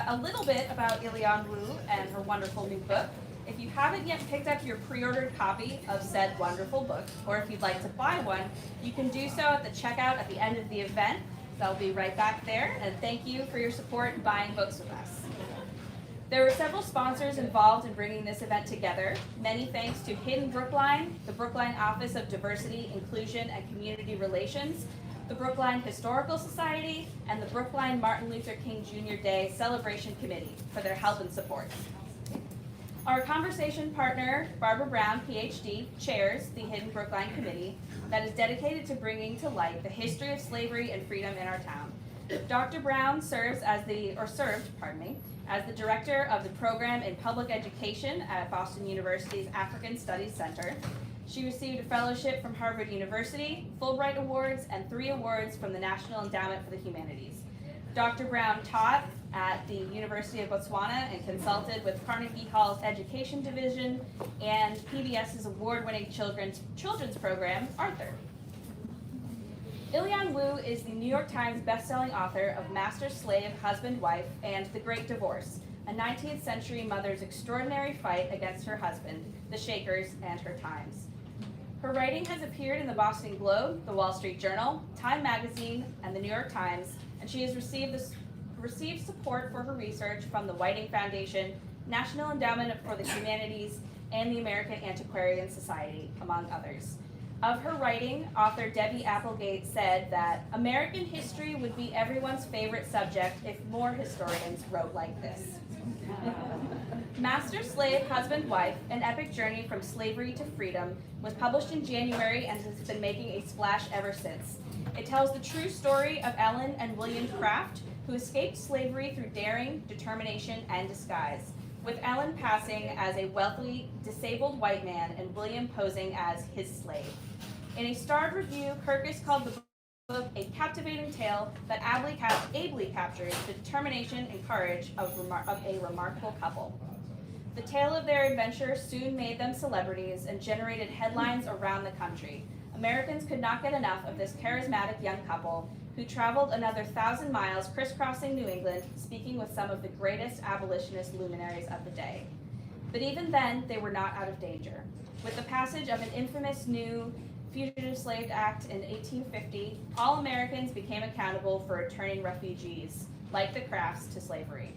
a little bit about Ilyon Woo and her wonderful new book. If you haven't yet picked up your pre-ordered copy of said wonderful book, or if you'd like to buy one, you can do so at the checkout at the end of the event. They'll be right back there, and thank you for your support in buying books with us. There were several sponsors involved in bringing this event together. Many thanks to Hidden Brookline, the Brookline Office of Diversity, Inclusion, and Community Relations, the Brookline Historical Society, and the Brookline Martin Luther King Jr. Day Celebration Committee for their help and support. Our conversation partner, Barbara Brown, PhD, chairs the Hidden Brookline Committee that is dedicated to bringing to light the history of slavery and freedom in our town. Dr. Brown served as the director of the program in public education at Boston University's African Studies Center. She received a fellowship from Harvard University, Fulbright Awards, and 3 awards from the National Endowment for the Humanities. Dr. Brown taught at the University of Botswana and consulted with Carnegie Hall's Education Division and PBS's award-winning children's program, Arthur. Ilyon Woo is the New York Times bestselling author of Master Slave, Husband, Wife, and The Great Divorce, a 19th century mother's extraordinary fight against her husband, the Shakers, and her times. Her writing has appeared in the Boston Globe, the Wall Street Journal, Time Magazine, and the New York Times, and she has received support for her research from the Whiting Foundation, National Endowment for the Humanities, and the American Antiquarian Society, among others. Of her writing, author Debbie Applegate said that American history would be everyone's favorite subject if more historians wrote like this. Master Slave, Husband, Wife, An Epic Journey from Slavery to Freedom was published in January and has been making a splash ever since. It tells the true story of Ellen and William Craft, who escaped slavery through daring, determination, and disguise, with Ellen passing as a wealthy, disabled white man and William posing as his slave. In a starred review, Kirkus called the book a captivating tale that ably captures the determination and courage of a remarkable couple. The tale of their adventure soon made them celebrities and generated headlines around the country. Americans could not get enough of this charismatic young couple who traveled another 1,000 miles crisscrossing New England, speaking with some of the greatest abolitionist luminaries of the day. But even then, they were not out of danger. With the passage of an infamous new Fugitive Slave Act in 1850, all Americans became accountable for returning refugees, like the Crafts, to slavery.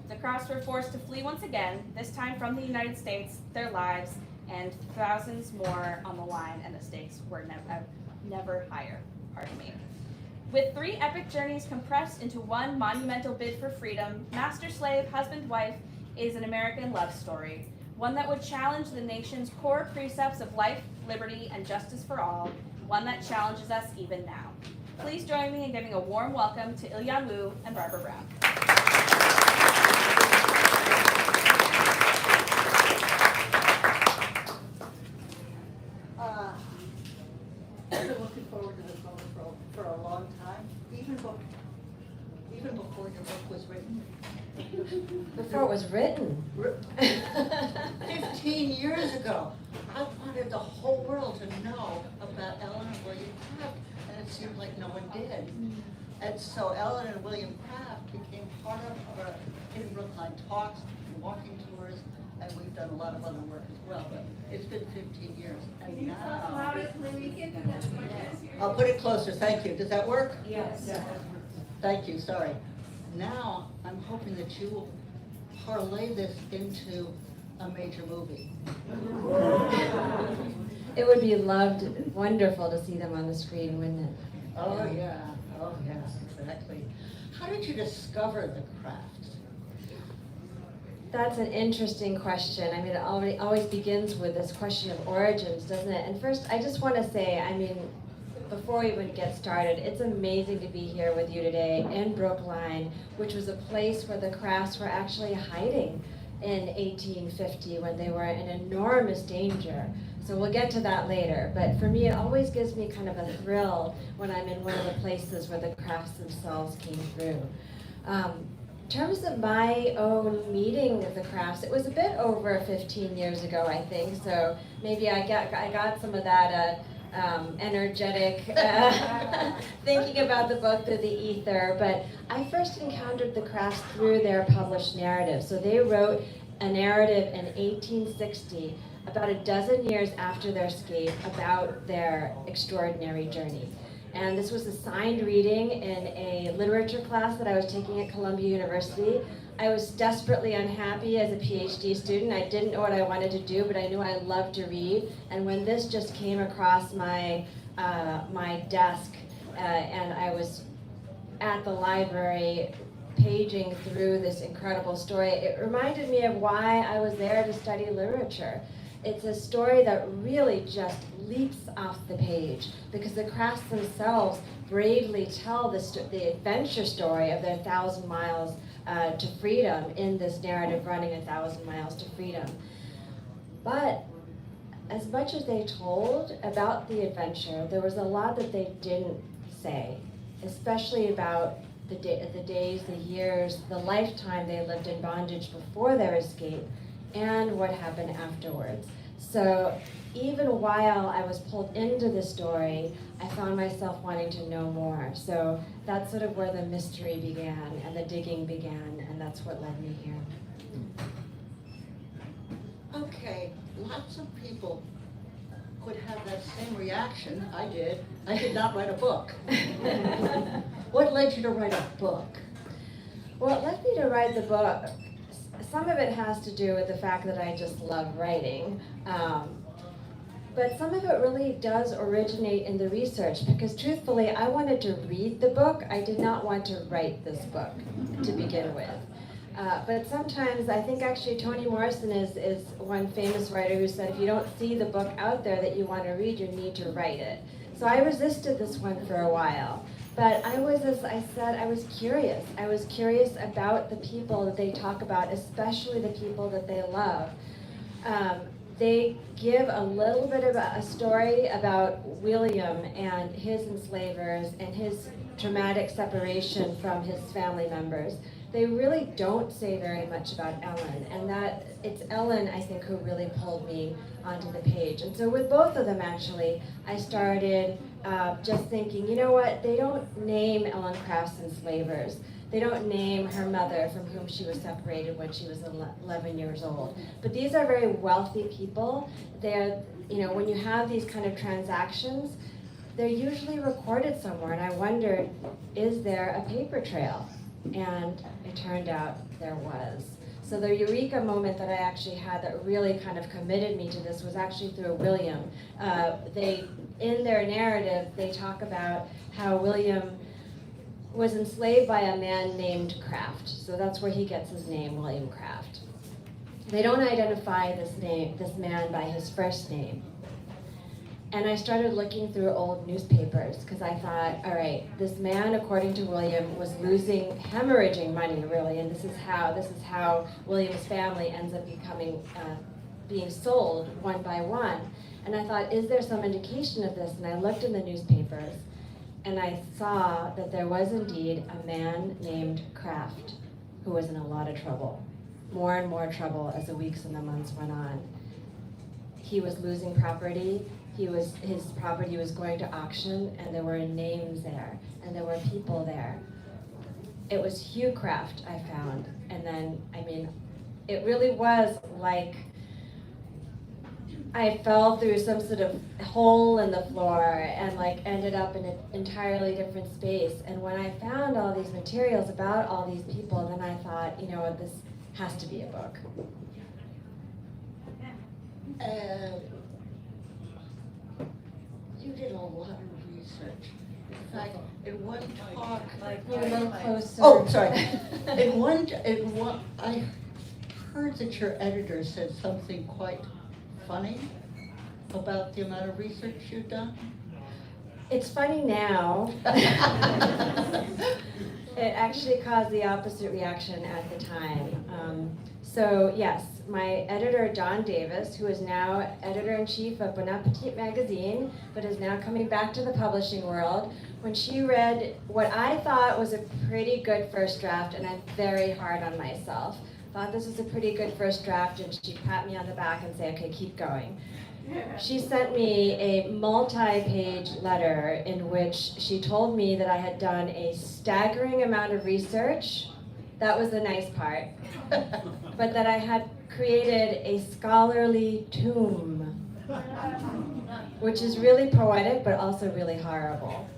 The Crafts were forced to flee once again, this time from the United States, their lives, and thousands more on the line, and the stakes were never higher. Pardon me. With 3 epic journeys compressed into one monumental bid for freedom, Master Slave, Husband, Wife is an American love story, one that would challenge the nation's core precepts of life, liberty, and justice for all, one that challenges us even now. Please join me in giving a warm welcome to Ilyon Woo and Barbara Brown. I've been looking forward to this moment for a long time, even before your book was written. Before it was written. 15 years ago, I wanted the whole world to know about Ellen and William Craft, and it seemed like no one did. And so Ellen and William Craft became part of our Hidden Brookline talks and walking tours, and we've done a lot of other work as well, but it's been 15 years. And now, I'll put it closer, thank you. Does that work? Yes. Thank you, sorry. Now, I'm hoping that you will parlay this into a major movie. It would be wonderful to see them on the screen, wouldn't it? Oh, yeah. Oh, yes, exactly. How did you discover the Crafts? That's an interesting question. I mean, it always begins with this question of origins, doesn't it? And first, I just want to say, I mean, before we even get started, it's amazing to be here with you today in Brookline, which was a place where the Crafts were actually hiding in 1850 when they were in enormous danger. So we'll get to that later. But for me, it always gives me kind of a thrill when I'm in one of the places where the Crafts themselves came through. In terms of my own meeting of the Crafts, it was a bit over 15 years ago, I think. So maybe I got some of that energetic, thinking about the book through the ether, but I first encountered the Crafts through their published narrative. So they wrote a narrative in 1860, about a dozen years after their escape, about their extraordinary journey. And this was a signed reading in a literature class that I was taking at Columbia University. I was desperately unhappy as a PhD student. I didn't know what I wanted to do, but I knew I loved to read. And when this just came across my desk, and I was at the library paging through this incredible story, it reminded me of why I was there to study literature. It's a story that really just leaps off the page because the Crafts themselves bravely tell the adventure story of their 1,000 miles to freedom in this narrative running 1,000 miles to freedom. But as much as they told about the adventure, there was a lot that they didn't say, especially about the days, the years, the lifetime they lived in bondage before their escape, and what happened afterwards. So even while I was pulled into the story, I found myself wanting to know more. So that's sort of where the mystery began and the digging began, and that's what led me here. Okay, lots of people could have that same reaction. I did. I did not write a book. What led you to write a book? What led me to write the book, some of it has to do with the fact that I just love writing. But some of it really does originate in the research because truthfully, I wanted to read the book. I did not want to write this book to begin with. But sometimes, I think actually Toni Morrison is one famous writer who said, if you don't see the book out there that you want to read, you need to write it. So I resisted this one for a while. But I was, as I said, I was curious. I was curious about the people that they talk about, especially the people that they love. They give a little bit of a story about William and his enslavers and his traumatic separation from his family members. They really don't say very much about Ellen, and that it's Ellen, I think, who really pulled me onto the page. And so with both of them, actually, I started just thinking, you know what, they don't name Ellen Craft's enslavers. They don't name her mother from whom she was separated when she was 11 years old. But these are very wealthy people. They're, you know, when you have these kind of transactions, they're usually recorded somewhere. And I wondered, is there a paper trail? And it turned out there was. So the eureka moment that I actually had that really kind of committed me to this was actually through William. In their narrative, they talk about how William was enslaved by a man named Craft. So that's where he gets his name, William Craft. They don't identify this man by his first name. And I started looking through old newspapers because I thought, all right, this man, according to William, was hemorrhaging money, really, and this is how William's family ends up being sold one by one. And I thought, is there some indication of this? And I looked in the newspapers, and I saw that there was indeed a man named Craft who was in a lot of trouble, more and more trouble as the weeks and the months went on. He was losing property. His property was going to auction, and there were names there, and there were people there. It was Hugh Craft, I found, and then, I mean, it really was like I fell through some sort of hole in the floor and like ended up in an entirely different space. And when I found all these materials about all these people, then I thought, you know what, this has to be a book. You did a lot of research. In fact, in one talk, You're a little closer. oh, sorry. In one, I heard that your editor said something quite funny about the amount of research you've done. It's funny now. It actually caused the opposite reaction at the time. So yes, my editor, Dawn Davis, who is now editor-in-chief of Bon Appetit magazine, but is now coming back to the publishing world, when she read what I thought was a pretty good first draft, and I'm very hard on myself, thought this was a pretty good first draft, and she'd pat me on the back and say, okay, keep going. She sent me a multi-page letter in which she told me that I had done a staggering amount of research. That was the nice part. But that I had created a scholarly tomb, which is really poetic, but also really horrible.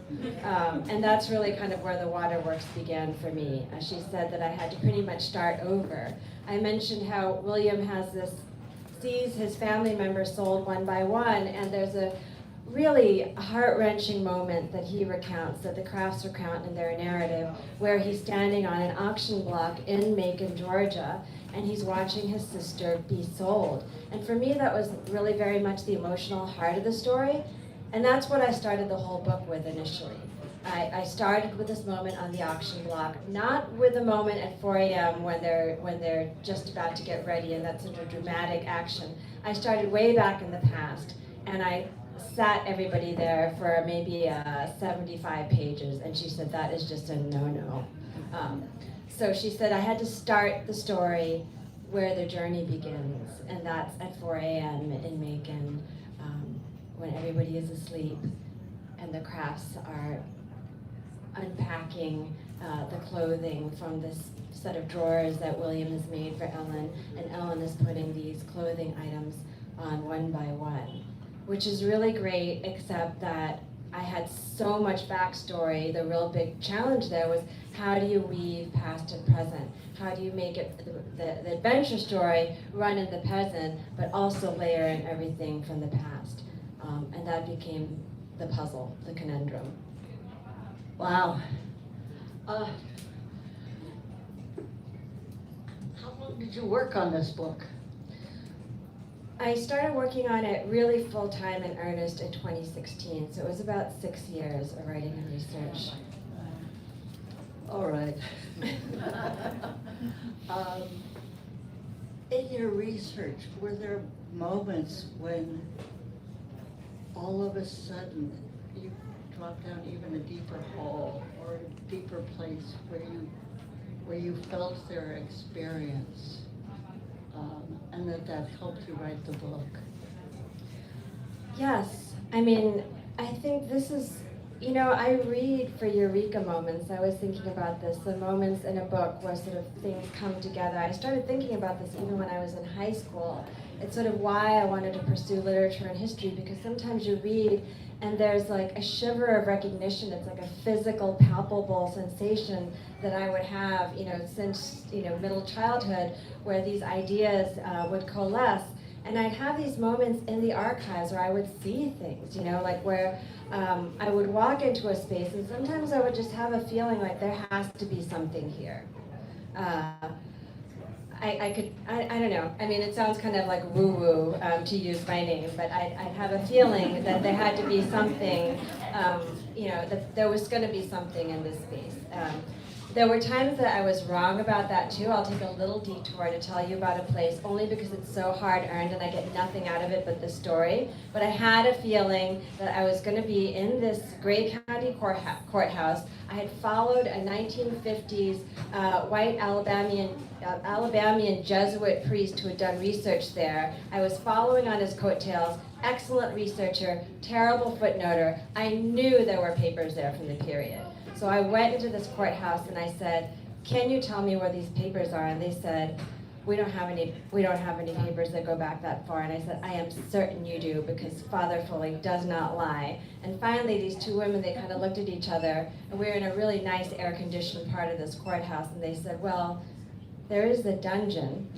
And that's really kind of where the waterworks began for me. She said that I had to pretty much start over. I mentioned how William sees his family members sold one by one, and there's a really heart-wrenching moment that he recounts, that the Crafts recount in their narrative, where he's standing on an auction block in Macon, Georgia, and he's watching his sister be sold. And for me, that was really very much the emotional heart of the story, and that's what I started the whole book with initially. I started with this moment on the auction block, not with a moment at 4 a.m. when they're just about to get ready, and that's sort of dramatic action. I started way back in the past, and I sat everybody there for maybe 75 pages, and she said that is just a no-no. So she said I had to start the story where the journey begins, and that's at 4 a.m. in Macon, when everybody is asleep and the Crafts are unpacking the clothing from this set of drawers that William has made for Ellen, and Ellen is putting these clothing items on one by one, which is really great, except that I had so much backstory. The real big challenge there was, how do you weave past and present? How do you make it the adventure story run in the present, but also layer in everything from the past? And that became the puzzle, the conundrum. Wow. How long did you work on this book? I started working on it really full-time in earnest in 2016, so it was about 6 years of writing and research. All right. In your research, were there moments when all of a sudden you dropped down even a deeper hole or a deeper place where you felt their experience, and that helped you write the book? Yes, I mean, I think this is, I read for eureka moments. I was thinking about this, the moments in a book where sort of things come together. I started thinking about this even when I was in high school. It's sort of why I wanted to pursue literature and history, because sometimes you read and there's like a shiver of recognition. It's like a physical, palpable sensation that I would have, since, middle childhood, where these ideas would coalesce. And I'd have these moments in the archives where I would see things, like where I would walk into a space, and sometimes I would just have a feeling like there has to be something here. I don't know. I mean, it sounds kind of like woo-woo to use my name, but I'd have a feeling that there had to be something, that there was going to be something in this space. There were times that I was wrong about that too. I'll take a little detour to tell you about a place, only because it's so hard-earned and I get nothing out of it but the story. But I had a feeling that I was going to be in this Gray County courthouse. I had followed a 1950s white Alabamian Jesuit priest who had done research there. I was following on his coattails. Excellent researcher, terrible footnoter. I knew there were papers there from the period. So I went into this courthouse and I said, "Can you tell me where these papers are?" And they said, we don't have any papers that go back that far." And I said, "I am certain you do, because Father Foley does not lie." And finally, these two women, they kind of looked at each other, and we were in a really nice air-conditioned part of this courthouse, and they said, "Well, there is the dungeon,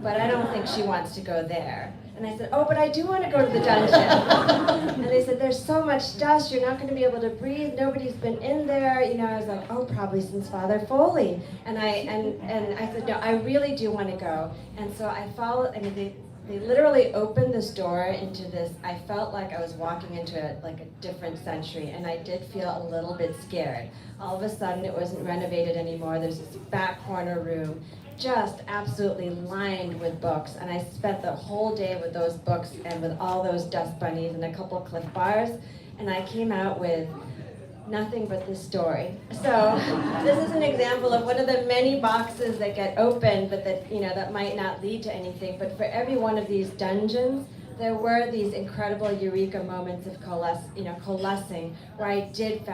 but I don't think she wants to go there." And I said, "Oh, but I do want to go to the dungeon." And they said, "There's so much dust, you're not going to be able to breathe, nobody's been in there." I was like, "Oh, probably since Father Foley." And I said, "No, I really do want to go." And so I followed, they literally opened this door into this, I felt like I was walking into a different century, and I did feel a little bit scared. All of a sudden, it wasn't renovated anymore. There's this back corner room, just absolutely lined with books, and I spent the whole day with those books and with all those dust bunnies and a couple Cliff Bars, and I came out with nothing but this story. So this is an example of one of the many boxes that get opened, but that, that might not lead to anything. But for every one of these dungeons, there were these incredible eureka moments of coalescing, where I did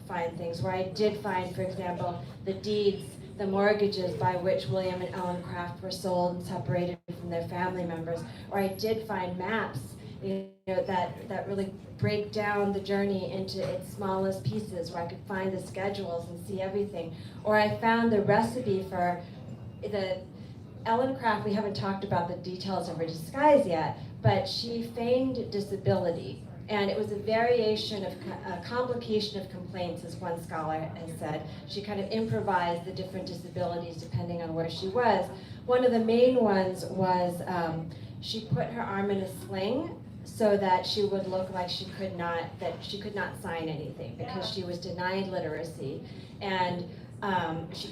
find things, where I did find, for example, the deeds, the mortgages by which William and Ellen Craft were sold and separated from their family members, or I did find maps, that really break down the journey into its smallest pieces, where I could find the schedules and see everything, or I found the recipe for the Ellen Craft. We haven't talked about the details of her disguise yet, but she feigned disability. And it was a variation of a complication of complaints, as one scholar has said. She kind of improvised the different disabilities depending on where she was. One of the main ones was she put her arm in a sling so that she would look like she could not sign anything because she was denied literacy. And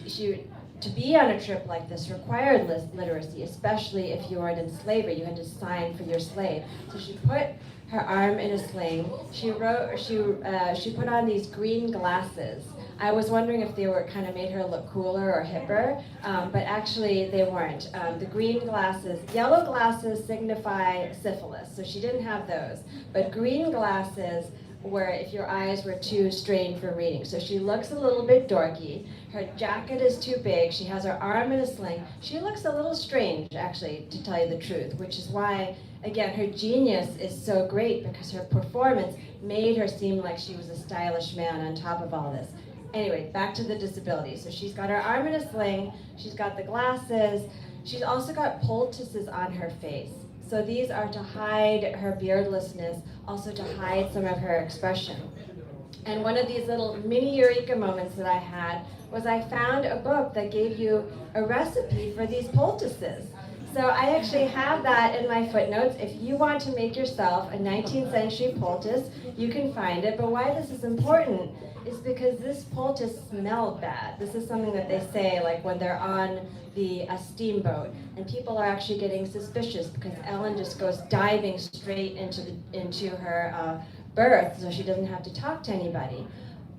she to be on a trip like this required literacy, especially if you were an enslaver. You had to sign for your slave. So she put her arm in a sling. She put on these green glasses. I was wondering if they were kind of made her look cooler or hipper, but actually they weren't. The green glasses, yellow glasses signify syphilis, so she didn't have those. But green glasses were if your eyes were too strained for reading. So she looks a little bit dorky. Her jacket is too big. She has her arm in a sling. She looks a little strange, actually, to tell you the truth, which is why, again, her genius is so great, because her performance made her seem like she was a stylish man on top of all this. Anyway, back to the disability. So she's got her arm in a sling. She's got the glasses. She's also got poultices on her face. So these are to hide her beardlessness, also to hide some of her expression. And one of these little mini eureka moments that I had was I found a book that gave you a recipe for these poultices. So I actually have that in my footnotes. If you want to make yourself a 19th century poultice, you can find it. But why this is important is because this poultice smelled bad. This is something that they say, like when they're on a steamboat, and people are actually getting suspicious because Ellen just goes diving straight into her berth, so she doesn't have to talk to anybody.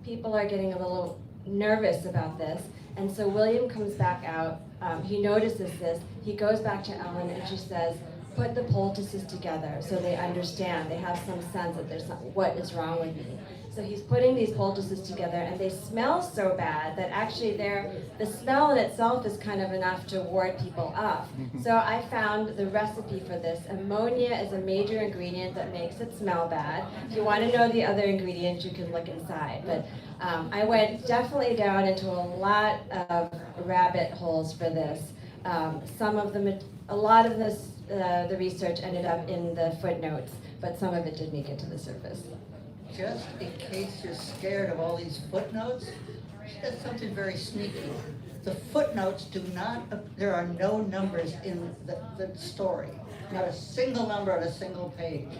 People are getting a little nervous about this, and so William comes back out. He notices this. He goes back to Ellen, and she says, "Put the poultices together so they understand. They have some sense that there's what is wrong with me." So he's putting these poultices together, and they smell so bad that actually the smell in itself is kind of enough to ward people off. So I found the recipe for this. Ammonia is a major ingredient that makes it smell bad. If you want to know the other ingredients, you can look inside. But I went definitely down into a lot of rabbit holes for this. A lot of this, the research ended up in the footnotes, but some of it did make it to the surface. Just in case you're scared of all these footnotes, she does something very sneaky. The footnotes there are no numbers in the story. Not a single number on a single page.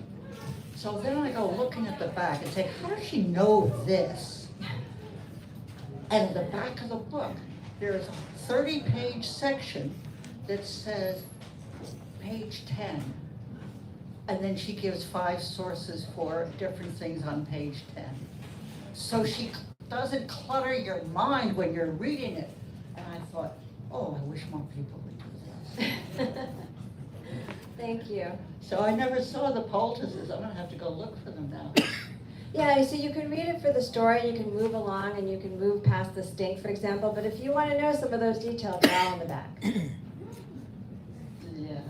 So then I go looking at the back and say, how does she know this? And in the back of the book, there's a 30-page section that says page 10. And then she gives 5 sources for different things on page 10. So she doesn't clutter your mind when you're reading it. And I thought, oh, I wish more people would do this. Thank you. So I never saw the poultices. I'm gonna have to go look for them now. Yeah, so you can read it for the story, you can move along, and you can move past the stink, for example. But if you want to know some of those details, they're all in the back. Yeah.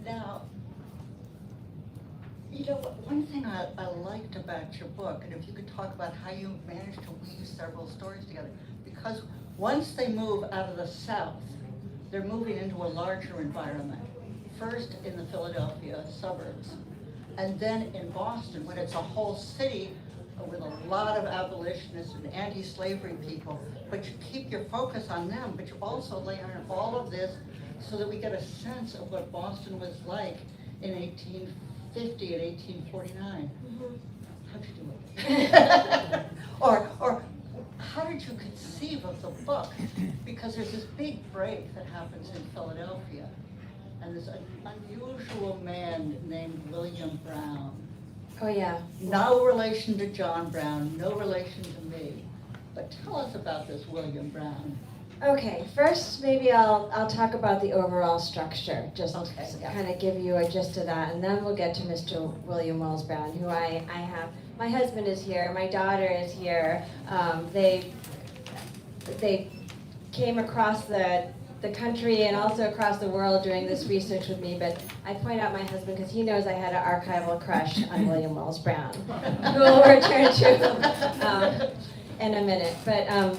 Now, one thing I liked about your book, and if you could talk about how you managed to weave several stories together, because once they move out of the South, they're moving into a larger environment. First in the Philadelphia suburbs, and then in Boston, when it's a whole city with a lot of abolitionists and anti-slavery people, but you keep your focus on them, but you also layer in all of this so that we get a sense of what Boston was like in 1850 and 1849. How'd you do it? or how did you conceive of the book? Because there's this big break that happens in Philadelphia, and this unusual man named William Brown Oh, yeah. No relation to John Brown, no relation to me. But tell us about this William Brown. Okay, first maybe I'll talk about the overall structure, just Okay, to yeah. kind of give you a gist of that, and then we'll get to Mr. William Wells Brown, who I have. My husband is here, my daughter is here. They came across the country and also across the world doing this research with me, but I point out my husband because he knows I had an archival crush on William Wells Brown, who we'll return to in a minute. But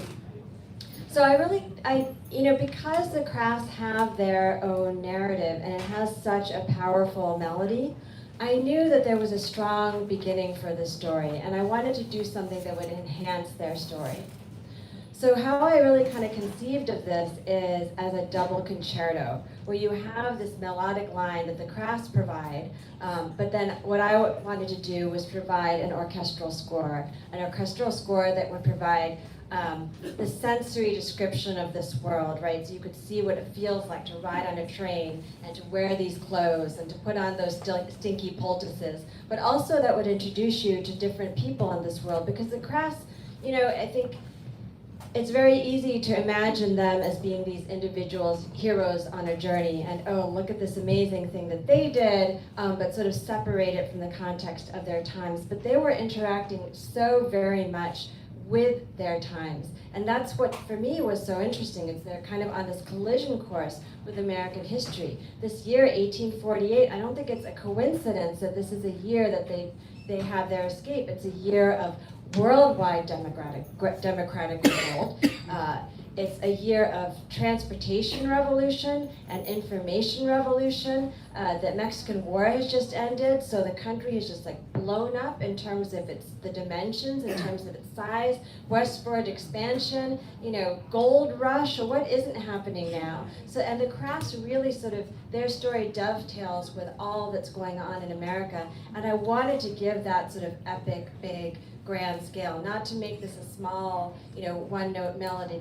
so because the crafts have their own narrative and it has such a powerful melody, I knew that there was a strong beginning for this story, and I wanted to do something that would enhance their story. So how I really kind of conceived of this is as a double concerto, where you have this melodic line that the crafts provide, but then what I wanted to do was provide an orchestral score that would provide the sensory description of this world, right? So you could see what it feels like to ride on a train and to wear these clothes and to put on those stinky poultices, but also that would introduce you to different people in this world, because the crafts, I think it's very easy to imagine them as being these individuals, heroes on a journey, and oh, look at this amazing thing that they did, but sort of separate it from the context of their times. But they were interacting so very much with their times. And that's what, for me, was so interesting, is they're kind of on this collision course with American history. This year, 1848, I don't think it's a coincidence that this is a year that they have their escape. It's a year of worldwide democratic revolt. It's a year of transportation revolution and information revolution. The Mexican War has just ended, so the country is just like blown up in terms of the dimensions, in terms of its size, westward expansion, gold rush, or what isn't happening now. So, and the crafts really their story dovetails with all that's going on in America, and I wanted to give that sort of epic, big, grand scale, not to make this a small, one-note melody,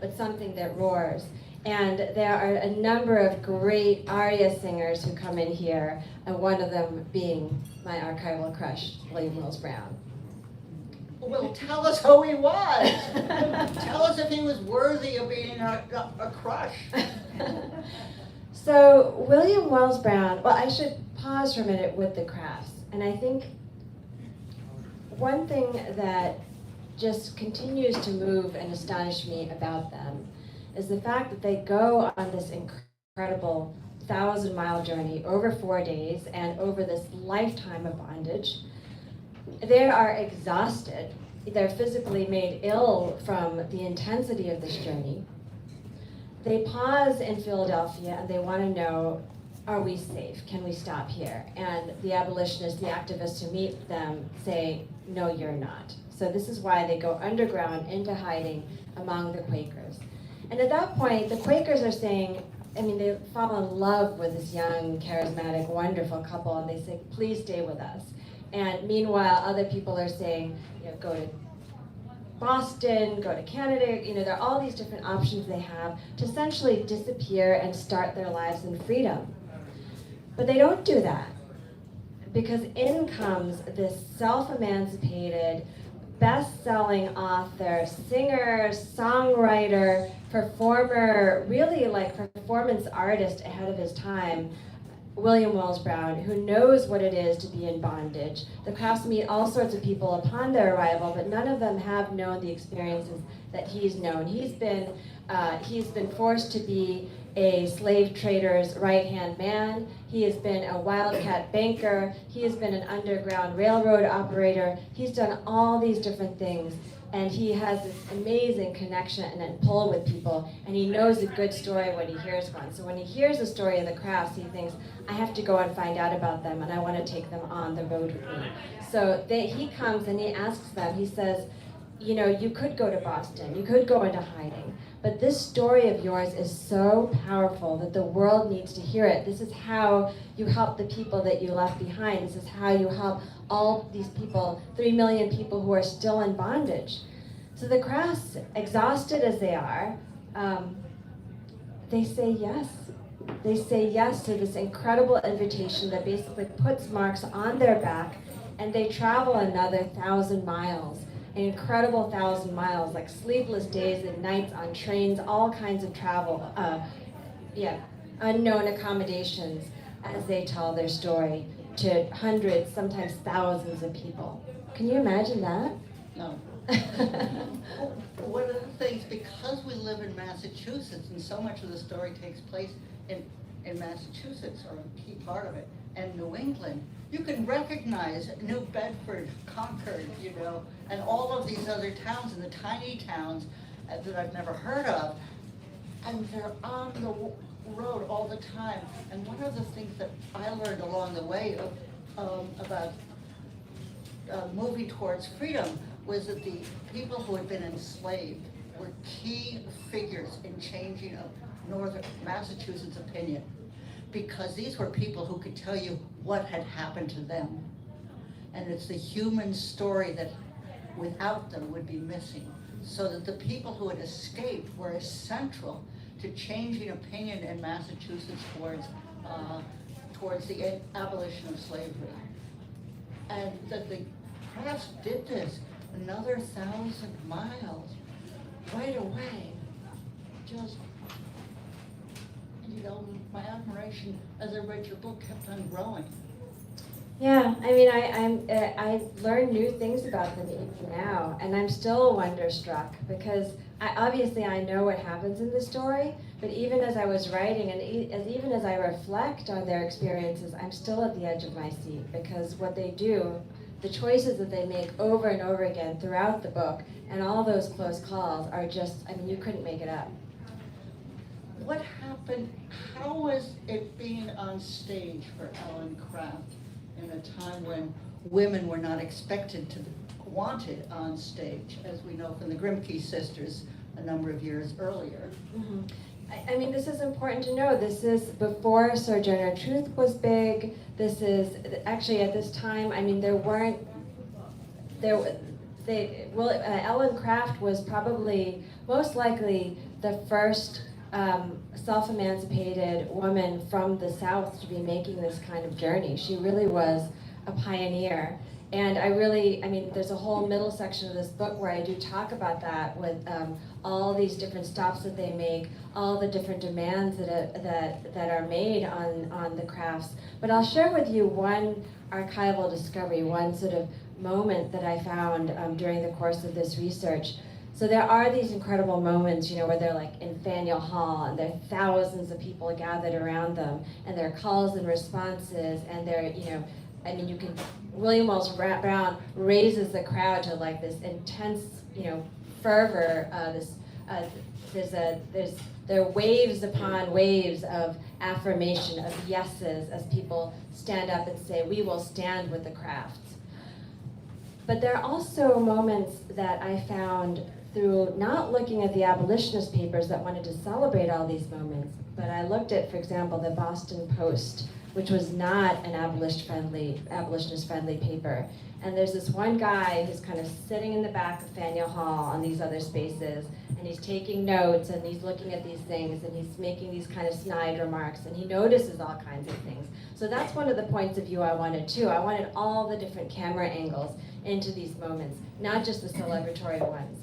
but something that roars. And there are a number of great aria singers who come in here, and one of them being my archival crush, William Wells Brown. Well, tell us who he was. Tell us if he was worthy of being a crush. So William Wells Brown, well, I should pause for a minute with the crafts. And I think one thing that just continues to move and astonish me about them is the fact that they go on this incredible 1,000-mile journey over 4 days and over this lifetime of bondage. They are exhausted. They're physically made ill from the intensity of this journey. They pause in Philadelphia and they want to know, are we safe? Can we stop here? And the abolitionists, the activists who meet them say, no, you're not. So this is why they go underground into hiding among the Quakers. And at that point, the Quakers are saying, they fall in love with this young, charismatic, wonderful couple, and they say, please stay with us. And meanwhile, other people are saying, go to Boston, go to Canada, there are all these different options they have to essentially disappear and start their lives in freedom. But they don't do that, because in comes this self-emancipated, best-selling author, singer, songwriter, performer, really like performance artist ahead of his time, William Wells Brown, who knows what it is to be in bondage. The crafts meet all sorts of people upon their arrival, but none of them have known the experiences that he's known. He's been forced to be a slave trader's right-hand man. He has been a wildcat banker. He has been an underground railroad operator. He's done all these different things, and he has this amazing connection and pull with people, and he knows a good story when he hears one. So when he hears the story of the crafts, he thinks, I have to go and find out about them, and I want to take them on the road with me. So he comes and he asks them, he says, you could go to Boston, you could go into hiding, but this story of yours is so powerful that the world needs to hear it. This is how you help the people that you left behind. This is how you help all these people, 3 million people who are still in bondage. So the crafts, exhausted as they are, they say yes. They say yes to this incredible invitation that basically puts marks on their back and they travel another 1,000 miles, an incredible 1,000 miles, like sleepless days and nights on trains, all kinds of travel, unknown accommodations as they tell their story to hundreds, sometimes thousands of people. Can you imagine that? No. One of the things, because we live in Massachusetts, and so much of the story takes place in Massachusetts, or a key part of it, and New England, you can recognize New Bedford, Concord, and all of these other towns, and the tiny towns that I've never heard of, and they're on the road all the time. And one of the things that I learned along the way about moving towards freedom was that the people who had been enslaved were key figures in changing of northern Massachusetts' opinion, because these were people who could tell you what had happened to them. And it's the human story that without them would be missing. So that the people who had escaped were essential to changing opinion in Massachusetts towards the abolition of slavery. And that the press did this another 1,000 miles right away. Just, my admiration as I read your book kept on growing. Yeah, I mean, I learn new things about them even now, and I'm still wonderstruck because obviously I know what happens in the story, but even as I was writing and even as I reflect on their experiences, I'm still at the edge of my seat, because what they do, the choices that they make over and over again throughout the book, and all those close calls are just, I mean, you couldn't make it up. What happened, how was it being on stage for Ellen Craft in a time when women were not expected to wanted on stage, as we know from the Grimke sisters a number of years earlier? Mm-hmm. I mean, this is important to know. This is before Sojourner Truth was big. This is actually at this time. I mean, Ellen Craft was probably most likely the first self-emancipated woman from the South to be making this kind of journey. She really was a pioneer. And there's a whole middle section of this book where I do talk about that with all these different stops that they make, all the different demands that are made on the crafts. But I'll share with you one archival discovery, one sort of moment that I found during the course of this research. So there are these incredible moments, where they're like in Faneuil Hall and there are thousands of people gathered around them, and there are calls and responses, and they're, William Wells Brown raises the crowd to like this intense, fervor. There are waves upon waves of affirmation, of yeses, as people stand up and say, "We will stand with the crafts." But there are also moments that I found through not looking at the abolitionist papers that wanted to celebrate all these moments, but I looked at, for example, the Boston Post, which was not an abolitionist-friendly paper. And there's this one guy who's kind of sitting in the back of Faneuil Hall on these other spaces, and he's taking notes, and he's looking at these things, and he's making these kind of snide remarks, and he notices all kinds of things. So that's one of the points of view I wanted too. I wanted all the different camera angles into these moments, not just the celebratory ones.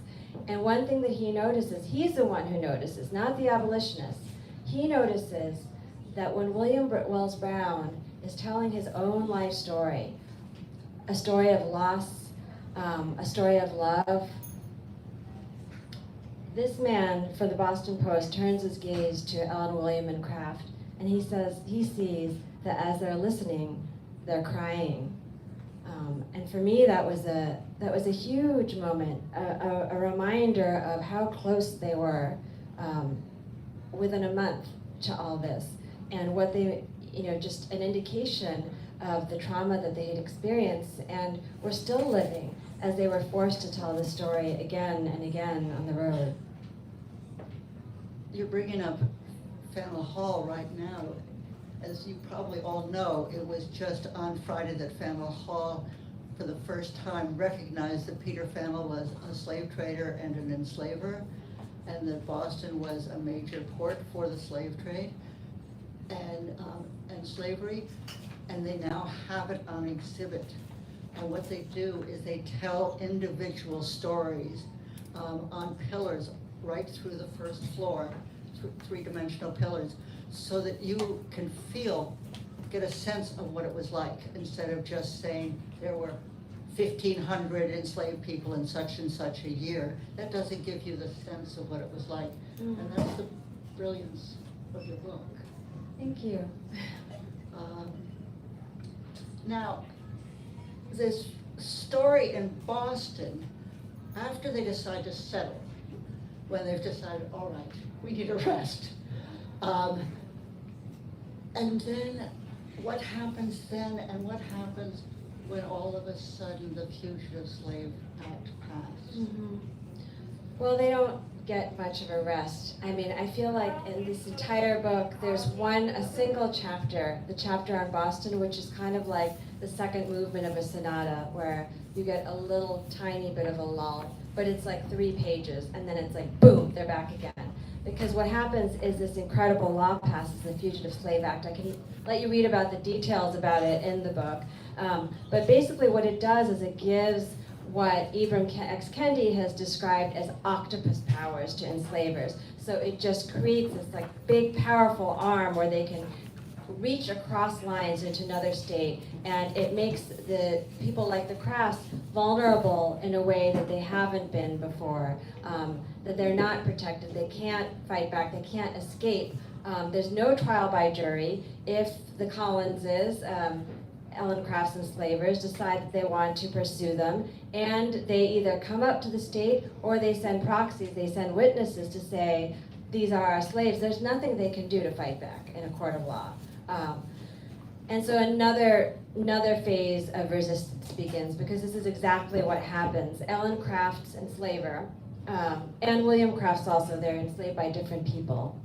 And one thing that he notices, he's the one who notices, not the abolitionists. He notices that when William Wells Brown is telling his own life story, a story of loss, a story of love, this man from the Boston Post turns his gaze to Ellen, William, and Craft, and he says he sees that as they're listening, they're crying. And for me, that was a huge moment, a reminder of how close they were within a month to all this, and what they, just an indication of the trauma that they had experienced and were still living as they were forced to tell the story again and again on the road. You're bringing up Faneuil Hall right now. As you probably all know, it was just on Friday that Faneuil Hall, for the first time, recognized that Peter Faneuil was a slave trader and an enslaver, and that Boston was a major port for the slave trade and slavery, and they now have it on exhibit. And what they do is they tell individual stories on pillars right through the first floor, three-dimensional pillars, so that you can get a sense of what it was like, instead of just saying there were 1,500 enslaved people in such and such a year. That doesn't give you the sense of what it was like. And that's the brilliance of your book. Thank you. Now, this story in Boston, after they decide to settle, when they've decided, all right, we need a rest. And then what happens then, and what happens when all of a sudden the Fugitive Slave Act passed? Mm-hmm. Well, they don't get much of a rest. I mean, I feel like in this entire book, there's a single chapter, the chapter on Boston, which is kind of like the second movement of a sonata, where you get a little tiny bit of a lull, but it's like 3 pages, and then it's like, boom, they're back again. Because what happens is this incredible law passes, the Fugitive Slave Act. I can let you read about the details about it in the book. But basically what it does is it gives what Ibram X. Kendi has described as octopus powers to enslavers. So it just creates this like big, powerful arm where they can reach across lines into another state, and it makes the people like the Crafts vulnerable in a way that they haven't been before, that they're not protected, they can't fight back, they can't escape. There's no trial by jury if the Collinses, Ellen Crafts enslavers, decide that they want to pursue them, and they either come up to the state or they send proxies, they send witnesses to say, these are our slaves. There's nothing they can do to fight back in a court of law. And so another phase of resistance begins, because this is exactly what happens. Ellen Crafts, enslaver, and William Crafts also, they're enslaved by different people.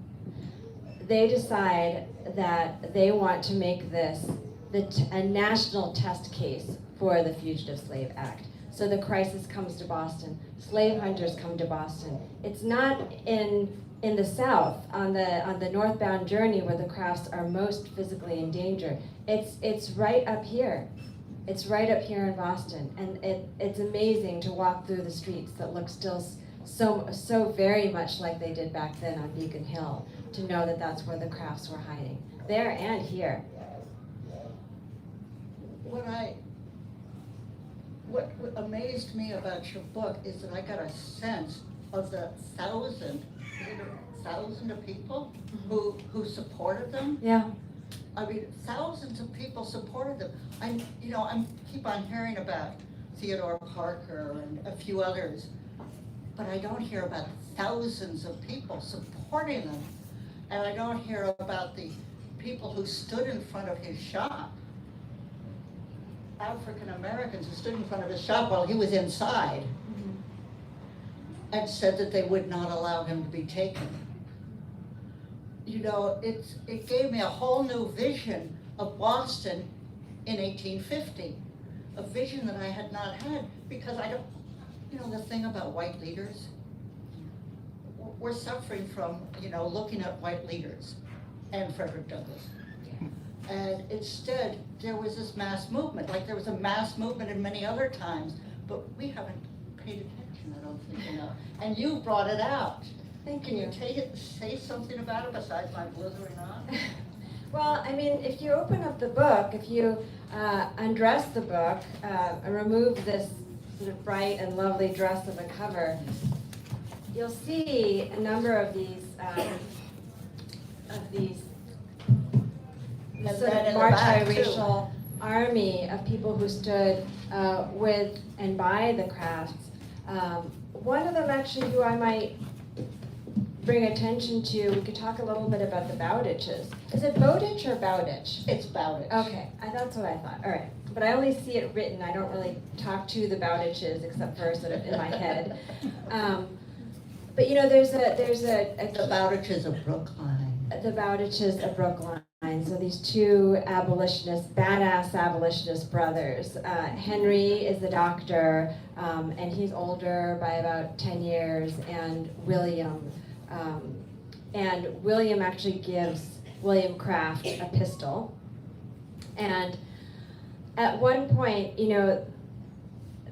They decide that they want to make this a national test case for the Fugitive Slave Act. So the crisis comes to Boston. Slave hunters come to Boston. It's not in the South, on the northbound journey where the Crafts are most physically in danger. It's right up here. It's right up here in Boston, and it's amazing to walk through the streets that look still so very much like they did back then on Beacon Hill, to know that that's where the Crafts were hiding, there and here. What amazed me about your book is that I got a sense of the thousands of people who supported them. Yeah. I mean, thousands of people supported them. I keep on hearing about Theodore Parker and a few others, but I don't hear about thousands of people supporting them, and I don't hear about the people who stood in front of his shop. African Americans who stood in front of his shop while he was inside, and said that they would not allow him to be taken. It gave me a whole new vision of Boston in 1850, a vision that I had not had, because the thing about white leaders, we're suffering from, looking at white leaders and Frederick Douglass. And instead, there was this mass movement, like there was a mass movement in many other times, but we haven't paid attention, I don't think, enough. And you brought it out. Thank Can you. you say something about it besides my blithering on? Well, I mean, if you open up the book, if you undress the book and remove this sort of bright and lovely dress of a cover, you'll see a number of these sort of multiracial army of people who stood with and by the Crafts. One of them actually who I might bring attention to, we could talk a little bit about the Bowditches. Is it Bowditch or Bowditch? It's Bowditch. Okay, that's what I thought. All right, but I only see it written. I don't really talk to the Bowditches except for sort of in my head. But there's a The Bowditches of Brookline. The Bowditches of Brookline. So these two badass abolitionist brothers. Henry is the doctor, and he's older by about 10 years, and William actually gives William Craft a pistol. And at one point,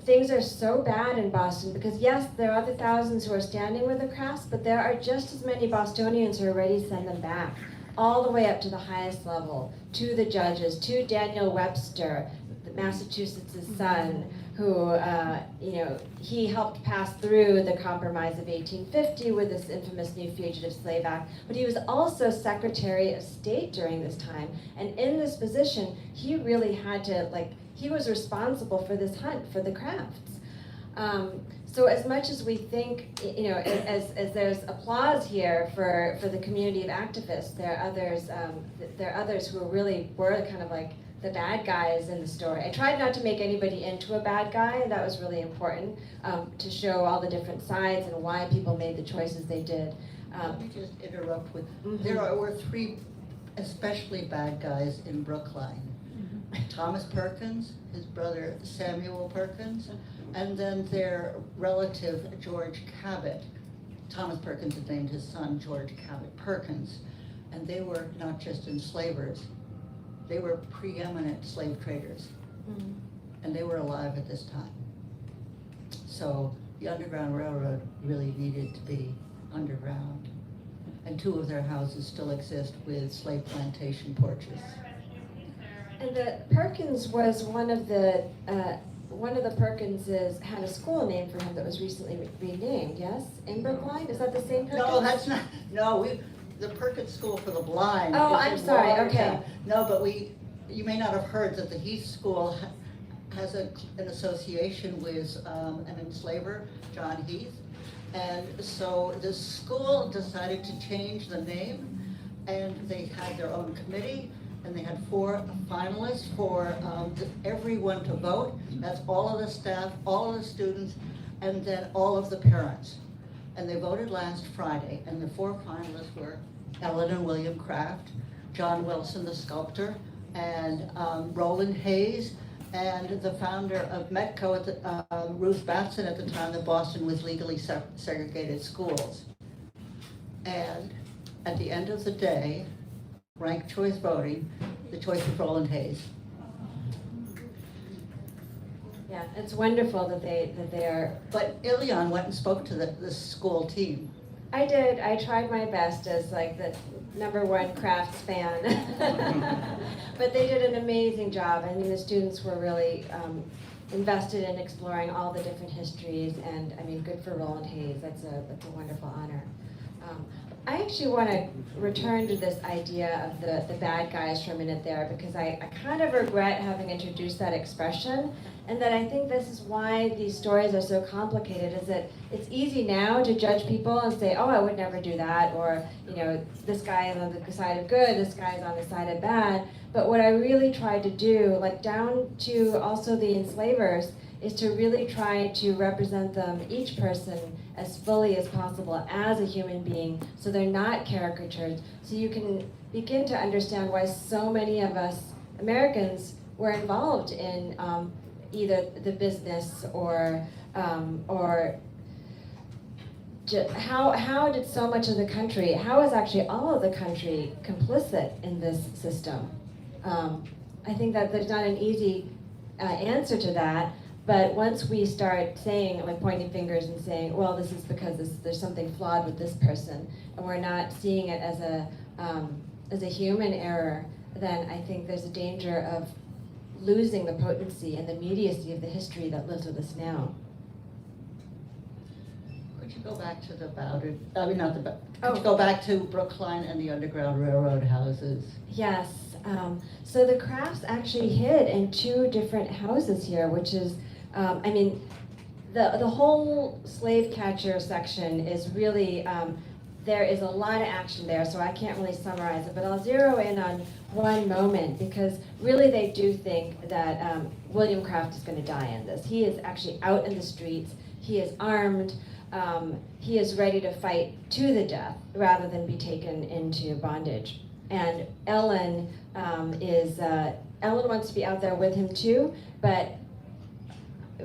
things are so bad in Boston because yes, there are the thousands who are standing with the crafts, but there are just as many Bostonians who are ready to send them back, all the way up to the highest level, to the judges, to Daniel Webster, Massachusetts' son, who, he helped pass through the Compromise of 1850 with this infamous new Fugitive Slave Act, but he was also Secretary of State during this time. And in this position, he really had to, he was responsible for this hunt for the crafts. So as much as we think, as there's applause here for the community of activists, there are others who really were kind of like the bad guys in the story. I tried not to make anybody into a bad guy, and that was really important, to show all the different sides and why people made the choices they did. Let me just interrupt with, there were three especially bad guys in Brookline. Thomas Perkins, his brother Samuel Perkins, and then their relative George Cabot. Thomas Perkins had named his son George Cabot Perkins, and they were not just enslavers, they were preeminent slave traders, and they were alive at this time. So the Underground Railroad really needed to be underground, and two of their houses still exist with slave plantation porches. And the Perkins was one of the Perkinses had a school named for him that was recently renamed, yes? In Brookline? Is that the same Perkins? No, that's not, the Perkins School for the Blind. Oh, is I'm in sorry, Watertown. okay. No, but you may not have heard that the Heath School has an association with an enslaver, John Heath. And so the school decided to change the name, and they had their own committee, and they had 4 finalists for everyone to vote. That's all of the staff, all of the students, and then all of the parents. And they voted last Friday, and the 4 finalists were Ellen and William Craft, John Wilson, the sculptor, and Roland Hayes, and the founder of Metco, Ruth Batson, at the time that Boston was legally segregated schools. And at the end of the day, ranked choice voting, the choice of Roland Hayes. Yeah, it's wonderful that they are. But Ilyon went and spoke to the school team. I did. I tried my best as like the #1 crafts fan. But they did an amazing job. I mean, the students were really invested in exploring all the different histories, and I mean, good for Roland Hayes. That's a wonderful honor. I actually want to return to this idea of the bad guys for a minute there, because I kind of regret having introduced that expression, and that I think this is why these stories are so complicated, is that it's easy now to judge people and say, oh, I would never do that, or, this guy is on the side of good, this guy is on the side of bad. But what I really tried to do, like down to also the enslavers, is to really try to represent them, each person, as fully as possible as a human being, so they're not caricatured, so you can begin to understand why so many of us Americans were involved in either the business or how did so much of the country, how is actually all of the country complicit in this system? I think that there's not an easy answer to that. But once we start saying, like pointing fingers and saying, well, this is because there's something flawed with this person, and we're not seeing it as a human error, then I think there's a danger of losing the potency and the immediacy of the history that lives with us now. Could you go back to could you go back to Brookline and the Underground Railroad houses? Yes. So the crafts actually hid in 2 different houses here, which is, the whole slave catcher section is really, there is a lot of action there, so I can't really summarize it, but I'll zero in on one moment, because really they do think that William Craft is going to die in this. He is actually out in the streets, he is armed, he is ready to fight to the death rather than be taken into bondage. And Ellen Ellen wants to be out there with him too, but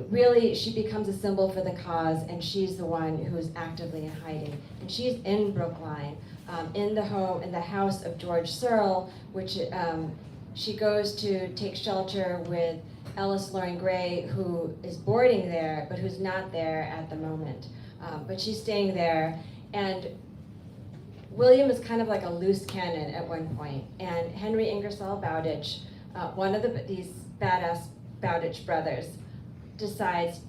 really she becomes a symbol for the cause, and she's the one who is actively in hiding. And she's in Brookline, in the house of George Searle, which she goes to take shelter with Ellis Lauren Gray, who is boarding there, but who's not there at the moment. But she's staying there, and William is kind of like a loose cannon at one point, and Henry Ingersoll Bowditch, one of these badass Bowditch brothers, decides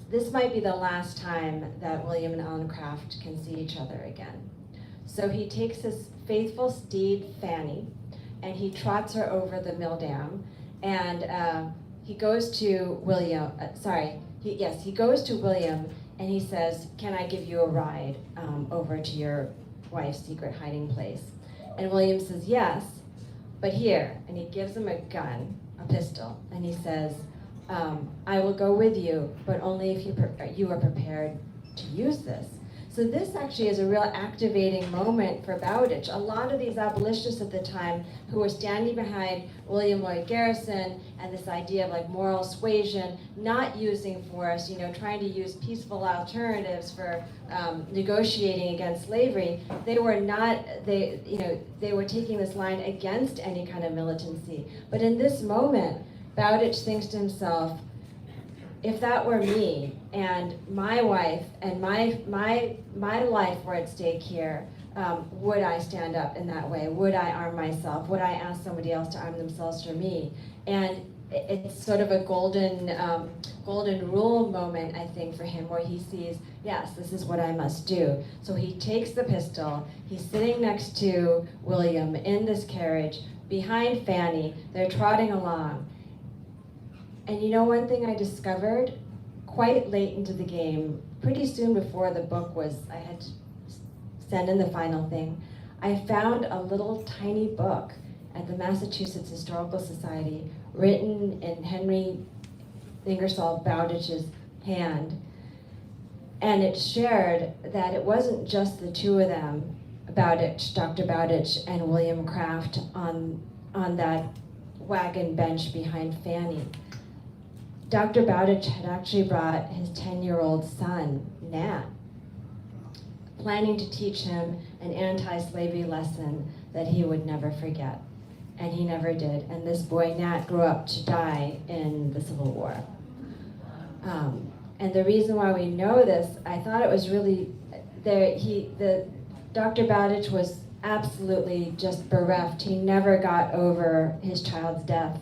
this might be the last time that William and Ellen Craft can see each other again. So he takes his faithful steed, Fanny, and he trots her over the mill dam, and he goes to William, he goes to William, and he says, "Can I give you a ride over to your wife's secret hiding place?" And William says, "Yes, but here," and he gives him a gun, a pistol, and he says, "I will go with you, but only if you are prepared to use this." So this actually is a real activating moment for Bowditch. A lot of these abolitionists at the time who were standing behind William Lloyd Garrison and this idea of like moral suasion, not using force, trying to use peaceful alternatives for negotiating against slavery, they were taking this line against any kind of militancy. But in this moment, Bowditch thinks to himself, if that were me and my wife and my life were at stake here, would I stand up in that way? Would I arm myself? Would I ask somebody else to arm themselves for me? And it's sort of a golden rule moment, I think, for him, where he sees, yes, this is what I must do. So he takes the pistol. He's sitting next to William in this carriage behind Fanny. They're trotting along. And one thing I discovered quite late into the game, pretty soon before the book I had to send in the final thing, I found a little tiny book at the Massachusetts Historical Society written in Henry Ingersoll Bowditch's hand. And it shared that it wasn't just the two of them, Dr. Bowditch and William Craft, on that wagon bench behind Fanny. Dr. Bowditch had actually brought his 10-year-old son, Nat, planning to teach him an anti-slavery lesson that he would never forget. And he never did. And this boy, Nat, grew up to die in the Civil War. And the reason why we know this, I thought it was really, Dr. Bowditch was absolutely just bereft. He never got over his child's death.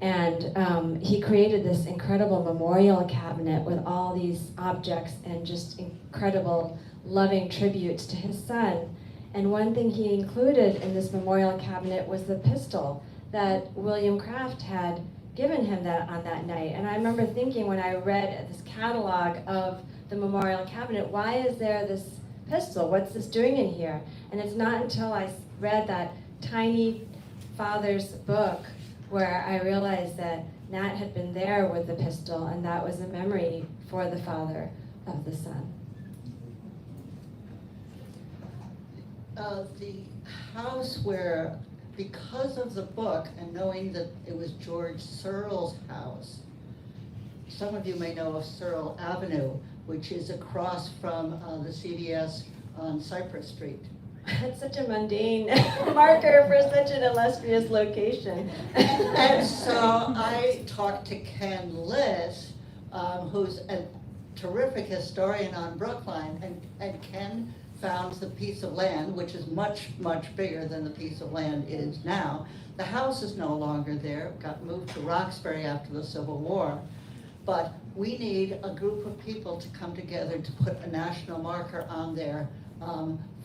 And he created this incredible memorial cabinet with all these objects and just incredible loving tributes to his son. And one thing he included in this memorial cabinet was the pistol that William Craft had given him on that night. And I remember thinking when I read this catalog of the memorial cabinet, why is there this pistol? What's this doing in here? And it's not until I read that tiny father's book where I realized that Nat had been there with the pistol, and that was a memory for the father of the son. The house where, because of the book and knowing that it was George Searle's house, some of you may know of Searle Avenue, which is across from the CVS on Cypress Street. That's such a mundane marker for such an illustrious location. And so I talked to Ken Liss, who's a terrific historian on Brookline, and Ken found the piece of land, which is much, much bigger than the piece of land is now. The house is no longer there, got moved to Roxbury after the Civil War. But we need a group of people to come together to put a national marker on there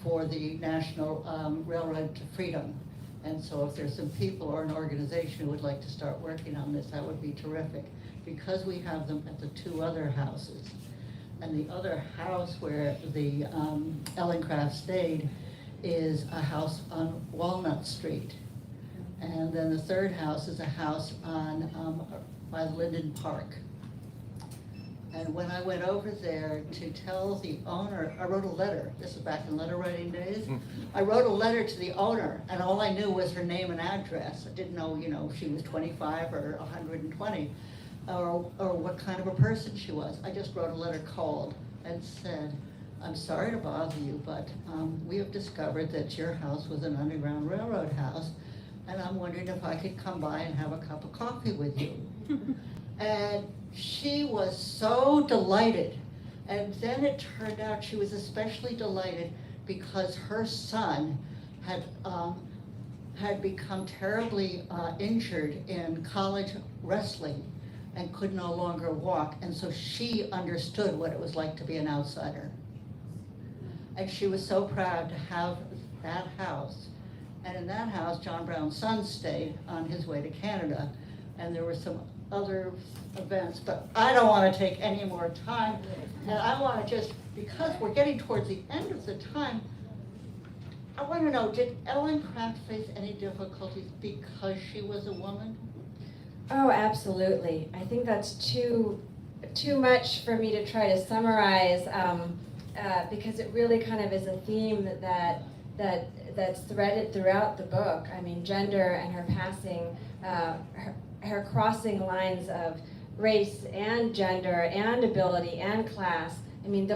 for the National Railroad to Freedom. And so if there's some people or an organization who would like to start working on this, that would be terrific, because we have them at the two other houses. And the other house where the Ellen Craft stayed is a house on Walnut Street. And then the third house is a house on by Linden Park. And when I went over there to tell the owner, I wrote a letter. This is back in letter writing days. I wrote a letter to the owner, and all I knew was her name and address. I didn't know, if she was 25 or 120, or what kind of a person she was. I just wrote a letter cold and said, I'm sorry to bother you, but we have discovered that your house was an Underground Railroad house. and I'm wondering if I could come by and have a cup of coffee with you. And she was so delighted. And then it turned out she was especially delighted because her son had become terribly injured in college wrestling and could no longer walk. And so she understood what it was like to be an outsider. And she was so proud to have that house. And in that house, John Brown's son stayed on his way to Canada. And there were some other events, but I don't want to take any more time. And I want to just, because we're getting towards the end of the time, I want to know, did Ellen Craft face any difficulties because she was a woman? Oh, absolutely. I think that's too much for me to try to summarize, because it really kind of is a theme that's threaded throughout the book. I mean, gender and her passing, her crossing lines of race and gender and ability and class. I mean,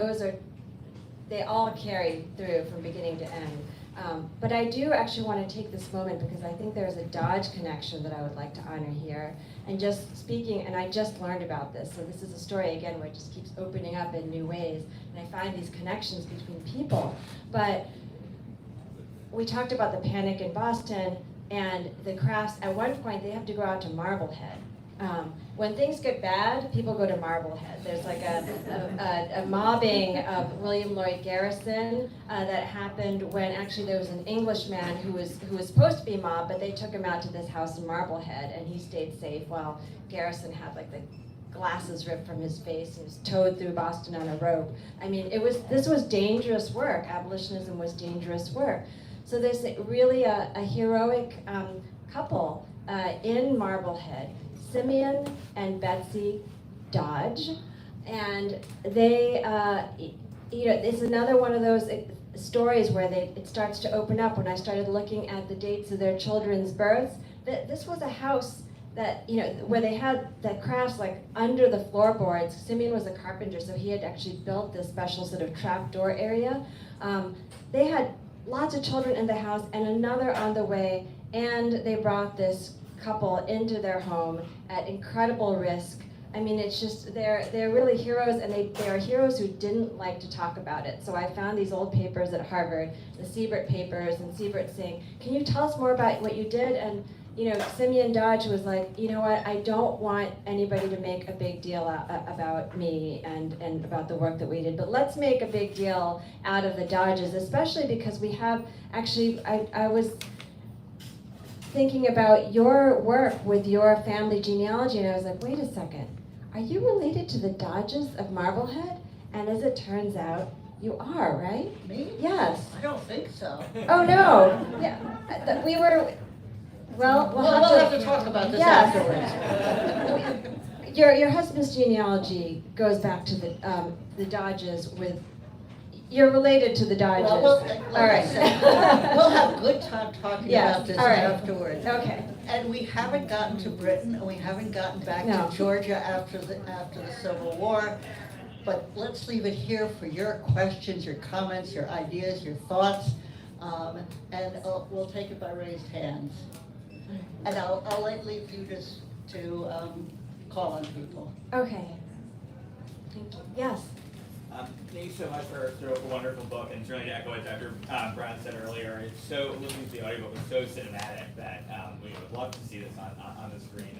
they all carry through from beginning to end. But I do actually want to take this moment because I think there's a Dodge connection that I would like to honor here. And just speaking, and I just learned about this, so this is a story, again, where it just keeps opening up in new ways. And I find these connections between people. But we talked about the panic in Boston, and the Crafts, at one point, they have to go out to Marblehead. When things get bad, people go to Marblehead. There's like a mobbing of William Lloyd Garrison that happened when actually there was an Englishman who was supposed to be mobbed, but they took him out to this house in Marblehead, and he stayed safe while Garrison had like the glasses ripped from his face and was towed through Boston on a rope. I mean, this was dangerous work. Abolitionism was dangerous work. So there's really a heroic couple in Marblehead, Simeon and Betsy Dodge, and they, it's another one of those stories where it starts to open up. When I started looking at the dates of their children's births, this was a house that, where they had the crafts like under the floorboards. Simeon was a carpenter, so he had actually built this special sort of trapdoor area. They had lots of children in the house and another on the way, and they brought this couple into their home at incredible risk. I mean, it's just, they're really heroes, and they are heroes who didn't like to talk about it. So I found these old papers at Harvard, the Siebert papers, and Siebert saying, can you tell us more about what you did? And Simeon Dodge was like, you know what, I don't want anybody to make a big deal about me and about the work that we did, but let's make a big deal out of the Dodges, especially because we have, actually, I was thinking about your work with your family genealogy, and I was like, wait a second, are you related to the Dodges of Marblehead? And as it turns out, you are, right? Me? Yes. I don't think so. Oh, no. Yeah, we were, well, We'll have to talk about this afterwards. Your husband's genealogy goes back to the Dodges with, you're related to the Dodges. Well, all right. We'll have a good time talking about this afterwards. Okay. And we haven't gotten to Britain, and we haven't gotten back to Georgia after the Civil War. But let's leave it here for your questions, your comments, your ideas, your thoughts, and we'll take it by raised hands. And I'll leave you to call on people. Okay. Thank you. Yes. Thank you so much for a wonderful book, and certainly to echo what Dr. Brown said earlier, it's so, listening to the audiobook was so cinematic that we would love to see this on the screen,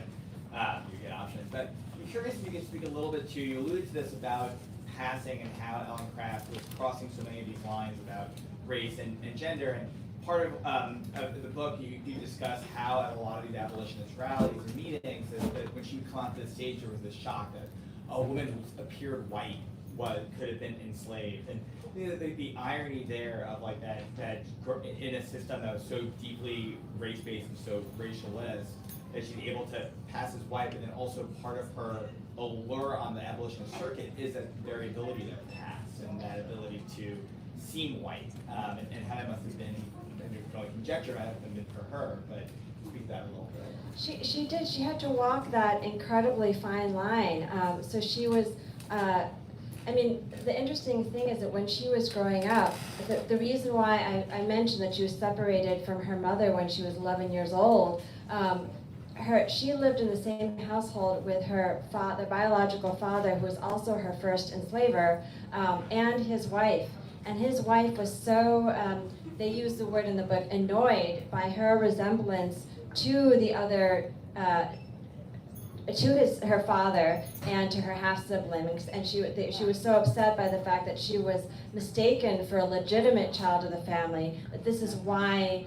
and you get options. But I'm curious if you could speak a little bit to, you alluded to this about passing and how Ellen Craft was crossing so many of these lines about race and gender, and part of the book you discuss how at a lot of these abolitionist rallies and meetings that when she would come onto the stage there was this shock that a woman who appeared white could have been enslaved, and the irony there of like that in a system that was so deeply race-based and so racialist that she's able to pass as white, but then also part of her allure on the abolitionist circuit is that very ability to pass and that ability to seem white, and how that must have been, maybe we can only conjecture might have been for her, but speak that a little bit. She did. She had to walk that incredibly fine line. So she was. I mean, the interesting thing is that when she was growing up, the reason why I mentioned that she was separated from her mother when she was 11 years old, she lived in the same household with her biological father, who was also her first enslaver, and his wife. And his wife was so, they use the word in the book, annoyed by her resemblance to the other, to her father and to her half siblings, and she was so upset by the fact that she was mistaken for a legitimate child of the family that this is why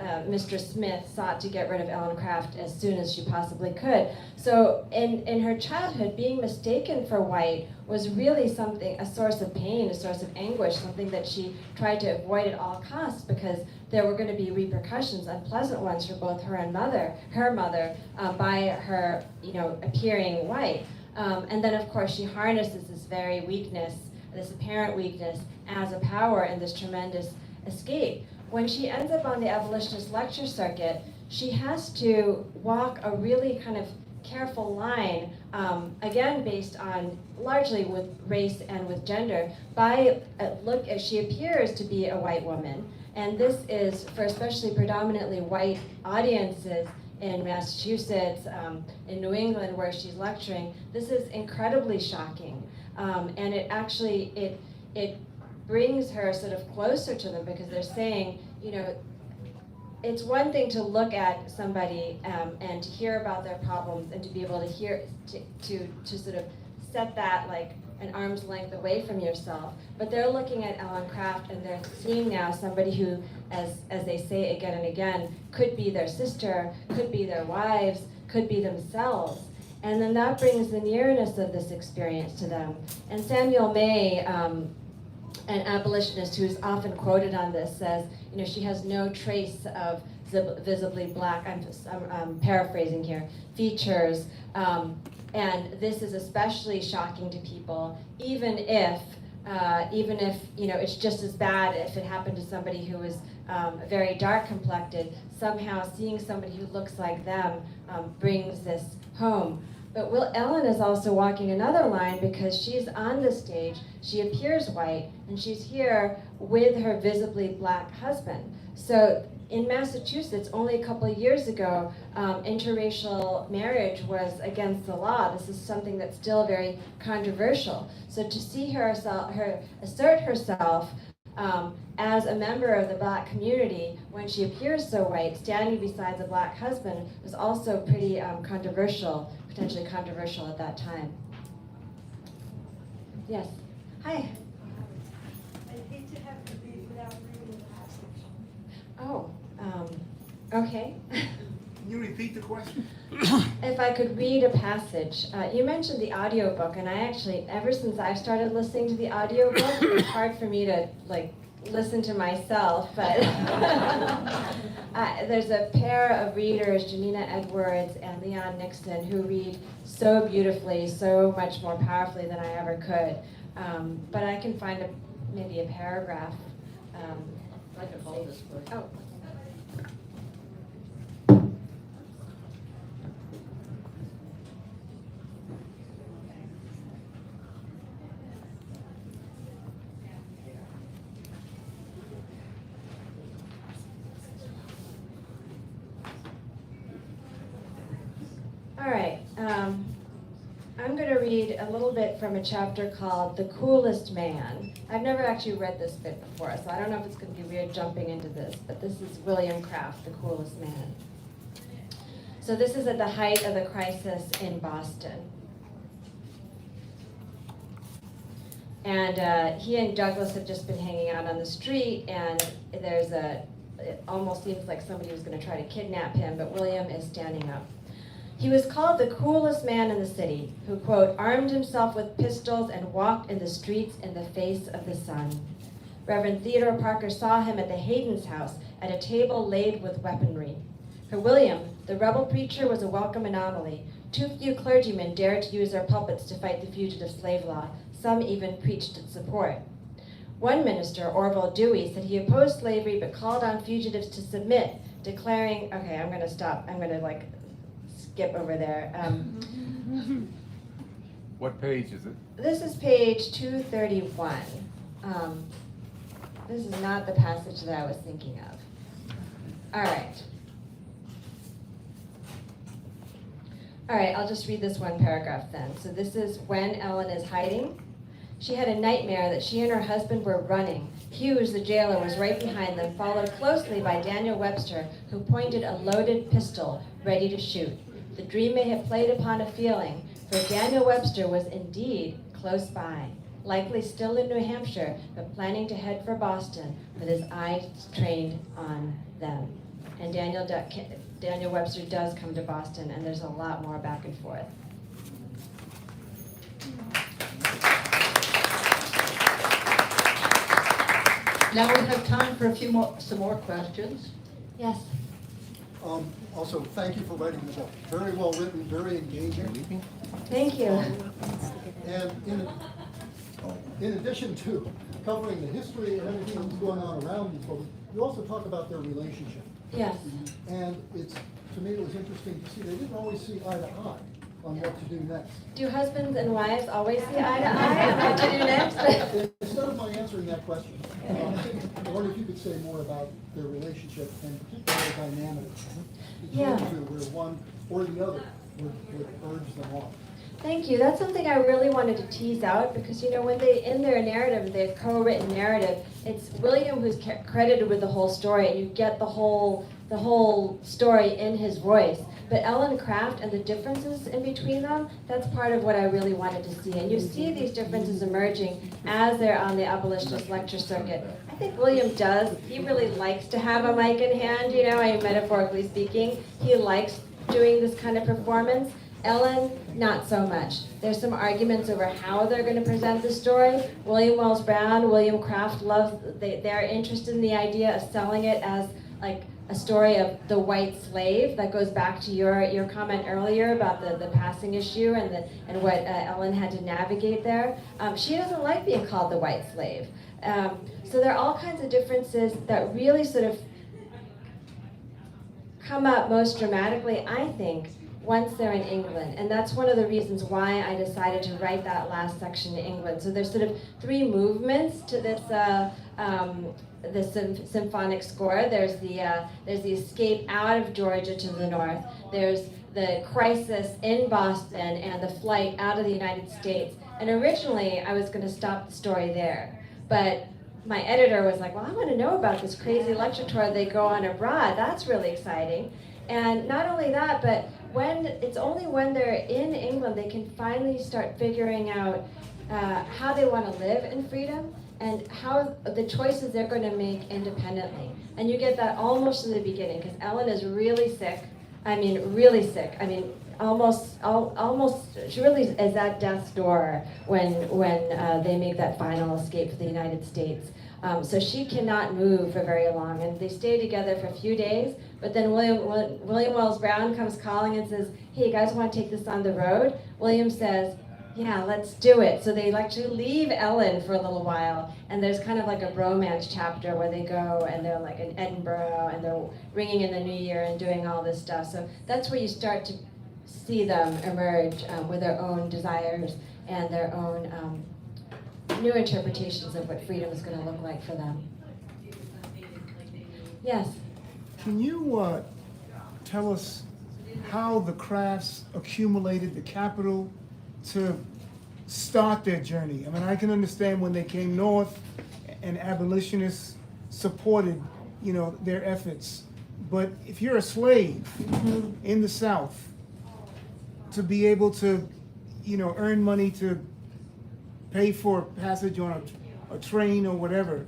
Mr. Smith sought to get rid of Ellen Craft as soon as she possibly could. So in her childhood, being mistaken for white was really something, a source of pain, a source of anguish, something that she tried to avoid at all costs, because there were going to be repercussions, unpleasant ones for both her and her mother, by her, appearing white. And then of course she harnesses this very weakness, this apparent weakness, as a power in this tremendous escape. When she ends up on the abolitionist lecture circuit, she has to walk a really kind of careful line, again based on largely with race and with gender, by look as she appears to be a white woman. And this is for especially predominantly white audiences in Massachusetts, in New England where she's lecturing. This is incredibly shocking. And it actually, it brings her sort of closer to them, because they're saying, it's one thing to look at somebody and to hear about their problems and to be able to hear, to sort of set that like an arm's length away from yourself. But they're looking at Ellen Craft and they're seeing now somebody who, as they say again and again, could be their sister, could be their wives, could be themselves. And then that brings the nearness of this experience to them. And Samuel May, an abolitionist who's often quoted on this, says, she has no trace of visibly black, I'm paraphrasing here, features, and this is especially shocking to people, even if it's just as bad if it happened to somebody who was very dark complected. Somehow seeing somebody who looks like them brings this home. But Ellen is also walking another line, because she's on the stage, she appears white, and she's here with her visibly black husband. So in Massachusetts, only a couple of years ago, interracial marriage was against the law. This is something that's still very controversial. So to see her assert herself as a member of the black community when she appears so white, standing beside the black husband, was also pretty controversial, potentially controversial at that time. Yes. Hi. I hate to have to leave without reading the passage. Oh, okay. Can you repeat the question? If I could read a passage. You mentioned the audiobook, and I actually, ever since I started listening to the audiobook, it's hard for me to listen to myself, but there's a pair of readers, Janina Edwards and Leon Nixon, who read so beautifully, so much more powerfully than I ever could. But I can find maybe a paragraph. I can hold this for you. Oh. All right, I'm going to read a little bit from a chapter called The Coolest Man. I've never actually read this bit before, so I don't know if it's going to be weird jumping into this, but this is William Craft, The Coolest Man. So this is at the height of the crisis in Boston. And he and Douglas have just been hanging out on the street, and it almost seems like somebody was going to try to kidnap him, but William is standing up. He was called the coolest man in the city, who, quote, armed himself with pistols and walked in the streets in the face of the sun. Reverend Theodore Parker saw him at the Hayden's house at a table laid with weaponry. For William, the rebel preacher was a welcome anomaly. Too few clergymen dared to use their pulpits to fight the fugitive slave law. Some even preached its support. One minister, Orville Dewey, said he opposed slavery but called on fugitives to submit, declaring, okay, I'm going to stop. I'm going to skip over there. What page is it? This is page 231. This is not the passage that I was thinking of. All right. All right, I'll just read this one paragraph then. So this is when Ellen is hiding. She had a nightmare that she and her husband were running. Hughes, the jailer, was right behind them, followed closely by Daniel Webster, who pointed a loaded pistol, ready to shoot. The dream may have played upon a feeling, for Daniel Webster was indeed close by, likely still in New Hampshire, but planning to head for Boston with his eyes trained on them. And Daniel Webster does come to Boston, and there's a lot more back and forth. Now we have time for some more questions. Yes. Also, thank you for writing the book. Very well written, very engaging. Thank you. And in addition to covering the history and everything that's going on around these folks, you also talk about their relationship. Yes. And to me, it was interesting to see they didn't always see eye to eye on what to do next. Do husbands and wives always see eye to eye on what to do next? Instead of my answering that question, I wonder if you could say more about their relationship and particularly their dynamic. Yeah. Where one or the other would urge them on. Thank you. That's something I really wanted to tease out because, you know, when in their narrative, their co-written narrative, it's William who's credited with the whole story, and you get the whole story in his voice. But Ellen Craft and the differences in between them, that's part of what I really wanted to see. And you see these differences emerging as they're on the abolitionist lecture circuit. I think William does. He really likes to have a mic in hand, you know, metaphorically speaking. He likes doing this kind of performance. Ellen, not so much. There's some arguments over how they're going to present the story. William Wells Brown, William Craft they're interested in the idea of selling it as like a story of the white slave. That goes back to your comment earlier about the passing issue and what Ellen had to navigate there. She doesn't like being called the white slave. So there are all kinds of differences that really sort of come up most dramatically, I think, once they're in England. And that's one of the reasons why I decided to write that last section in England. So there's sort of three movements to this symphonic score. There's the escape out of Georgia to the north. There's the crisis in Boston and the flight out of the United States. And originally I was going to stop the story there. But my editor was like, well, I want to know about this crazy lecture tour they go on abroad. That's really exciting. And not only that, but it's only when they're in England they can finally start figuring out how they want to live in freedom and how the choices they're going to make independently. And you get that almost in the beginning, because Ellen is really sick. I mean, really sick. I mean, almost, she really is at death's door when they make that final escape for the United States. So she cannot move for very long, and they stay together for a few days. But then William Wells Brown comes calling and says, "Hey, you guys want to take this on the road?" William says, "Yeah, let's do it." So they actually leave Ellen for a little while, and there's kind of like a bromance chapter where they go and they're like in Edinburgh and they're ringing in the New Year and doing all this stuff. So that's where you start to see them emerge with their own desires and their own new interpretations of what freedom is going to look like for them. Yes? Can you tell us how the Crafts accumulated the capital to start their journey? I mean, I can understand when they came north and abolitionists supported, you know, their efforts. But if you're a slave in the South, to be able to, you know, earn money to pay for passage on a train or whatever,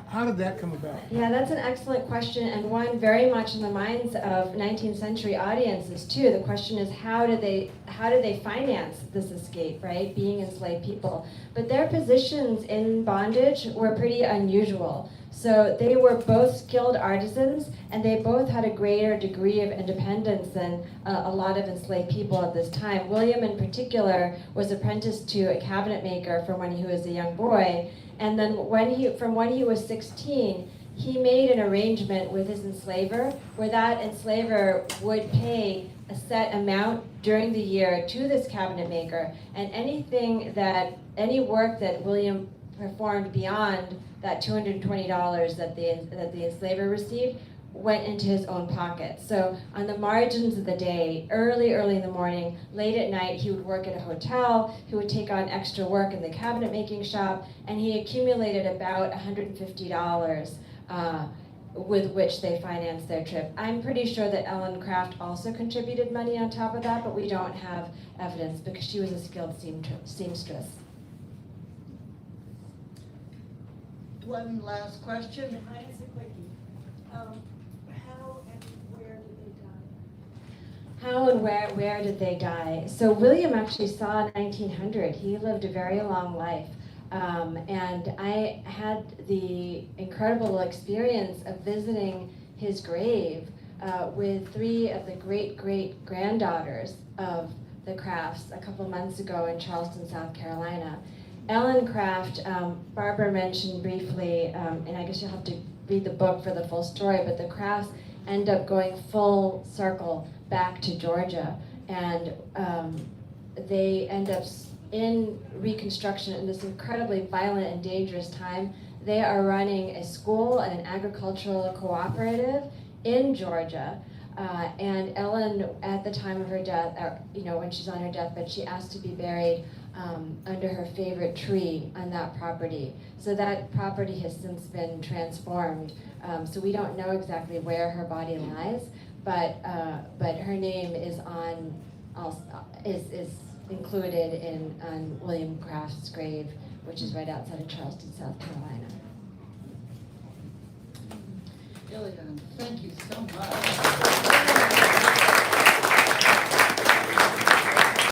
how did that come about? Yeah, that's an excellent question, and one very much in the minds of 19th century audiences too. The question is, how did they finance this escape, right? Being enslaved people. But their positions in bondage were pretty unusual. So they were both skilled artisans, and they both had a greater degree of independence than a lot of enslaved people at this time. William in particular was apprenticed to a cabinet maker from when he was a young boy. And then from when he was 16, he made an arrangement with his enslaver where that enslaver would pay a set amount during the year to this cabinet maker, and any work that William performed beyond that $220 that the enslaver received went into his own pocket. So on the margins of the day, early in the morning, late at night, he would work at a hotel, he would take on extra work in the cabinet making shop, and he accumulated about $150 with which they financed their trip. I'm pretty sure that Ellen Craft also contributed money on top of that, but we don't have evidence because she was a skilled seamstress. One last question. Mine's a quickie. How and where did they die? How and where did they die? So William actually saw 1900. He lived a very long life. And I had the incredible experience of visiting his grave with 3 of the great-great-granddaughters of the Crafts a couple months ago in Charleston, South Carolina. Ellen Craft, Barbara mentioned briefly, and I guess you'll have to read the book for the full story, but the Crafts end up going full circle back to Georgia, and they end up in Reconstruction in this incredibly violent and dangerous time. They are running a school and an agricultural cooperative in Georgia. And Ellen, at the time of her death, when she's on her deathbed, she asked to be buried under her favorite tree on that property. So that property has since been transformed. So we don't know exactly where her body lies, but her name is is included on William Craft's grave, which is right outside of Charleston, South Carolina. Ilyon, thank you so much.